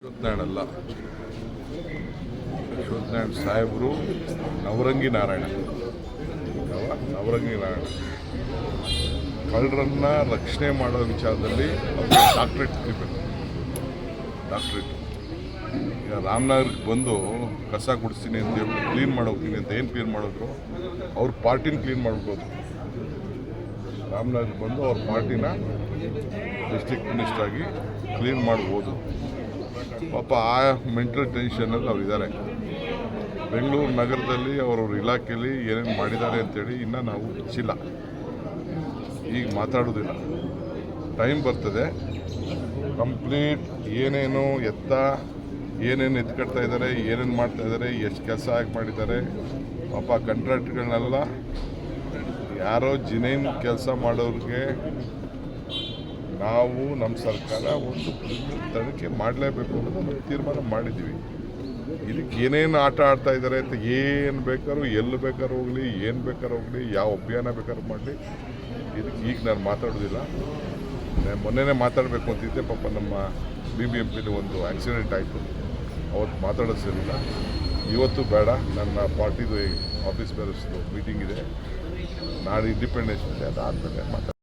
ಅಶ್ವಥ್ ನಾರಾಯಣ ಅಲ್ಲ, ಅಶ್ವಥ್ ನಾರಾಯಣ ಸಾಹೇಬರು ನವರಂಗಿ ನಾರಾಯಣ. ನವರಂಗಿ ನಾರಾಯಣ ಕಳ್ಳರನ್ನ ರಕ್ಷಣೆ ಮಾಡೋ ವಿಚಾರದಲ್ಲಿ ಡಾಕ್ಟ್ರೇಟ್ ಕಲಿಬೇಕು. ಡಾಕ್ಟ್ರೇಟ್ ಈಗ ರಾಮನಗರಕ್ಕೆ ಬಂದು ಕಸ ಗುಡಿಸ್ತೀನಿ ಅಂತ ಹೇಳಿ ಕ್ಲೀನ್ ಮಾಡೋಗ್ತೀನಿ ಅಂತ ಏನು ಕ್ಲೀನ್ ಮಾಡಿದ್ರು, ಅವ್ರ ಪಾರ್ಟಿನ ಕ್ಲೀನ್ ಮಾಡ್ಬೋದು. ರಾಮನಗರಕ್ಕೆ ಬಂದು ಅವ್ರ ಪಾರ್ಟಿನ ಡಿಸ್ಟ್ರಿಕ್ಟ್ ಮಿನಿಸ್ಟರ್ ಆಗಿ ಕ್ಲೀನ್ ಮಾಡ್ಬೋದು. ಪಾಪ ಆ ಮೆಂಟಲ್ ಟೆನ್ಷನಲ್ಲಿ ಅವರಿದ್ದಾರೆ. ಬೆಂಗಳೂರು ನಗರದಲ್ಲಿ ಅವರವ್ರ ಇಲಾಖೆಯಲ್ಲಿ ಏನೇನು ಮಾಡಿದ್ದಾರೆ ಅಂತೇಳಿ ಇನ್ನೂ ನಾವು ಬಿಚ್ಚಿಲ್ಲ, ಈಗ ಮಾತಾಡೋದಿಲ್ಲ. ಟೈಮ್ ಬರ್ತದೆ, ಕಂಪ್ಲೀಟ್ ಏನೇನು ಏನೇನು ಎತ್ಕಡ್ತಾ ಇದ್ದಾರೆ, ಏನೇನು ಮಾಡ್ತಾ ಇದ್ದಾರೆ, ಎಷ್ಟು ಕೆಲಸ ಆಗಿ ಮಾಡಿದ್ದಾರೆ. ಪಾಪ ಕಾಂಟ್ರಾಕ್ಟ್ಗಳನ್ನೆಲ್ಲ ಯಾರೋ ಜಿನೇನ್ ಕೆಲಸ ಮಾಡೋರಿಗೆ ನಾವು ನಮ್ಮ ಸರ್ಕಾರ ಒಂದು ತನಿಖೆ ಮಾಡಲೇಬೇಕು ಅನ್ನೋದು ನಾವು ತೀರ್ಮಾನ ಮಾಡಿದ್ದೀವಿ. ಇದಕ್ಕೆ ಏನೇನು ಆಟ ಆಡ್ತಾ ಇದ್ದಾರೆ ಅಂತ ಏನು ಬೇಕಾದ್ರೂ ಎಲ್ಲಿ ಬೇಕಾದ್ರೂ ಹೋಗಲಿ, ಏನು ಬೇಕಾದ್ರೂ ಹೋಗಲಿ, ಯಾವ ಅಭಿಯಾನ ಬೇಕಾದ್ರೂ ಮಾಡಲಿ, ಇದಕ್ಕೆ ಈಗ ನಾನು ಮಾತಾಡೋದಿಲ್ಲ. ಮೊನ್ನೆನೇ ಮಾತಾಡಬೇಕು ಅಂತಿದ್ದೆ. ಪಾಪ ನಮ್ಮ BBMPಲಿ ಒಂದು ಆಕ್ಸಿಡೆಂಟ್ ಆಯಿತು, ಅವತ್ತು ಮಾತಾಡೋದು ಸರಿಯಿಲ್ಲ. ಇವತ್ತು ಬೇಡ, ನನ್ನ ಪಾರ್ಟಿದು ಆಫೀಸ್ ಬೇರೆಸ್ದು ಮೀಟಿಂಗ್ ಇದೆ, ನಾಳೆ ಇಂಡಿಪೆಂಡೆನ್ಸ್ ಇದೆ, ಅದಾದಮೇಲೆ ಮಾತಾಡ್ತೀನಿ.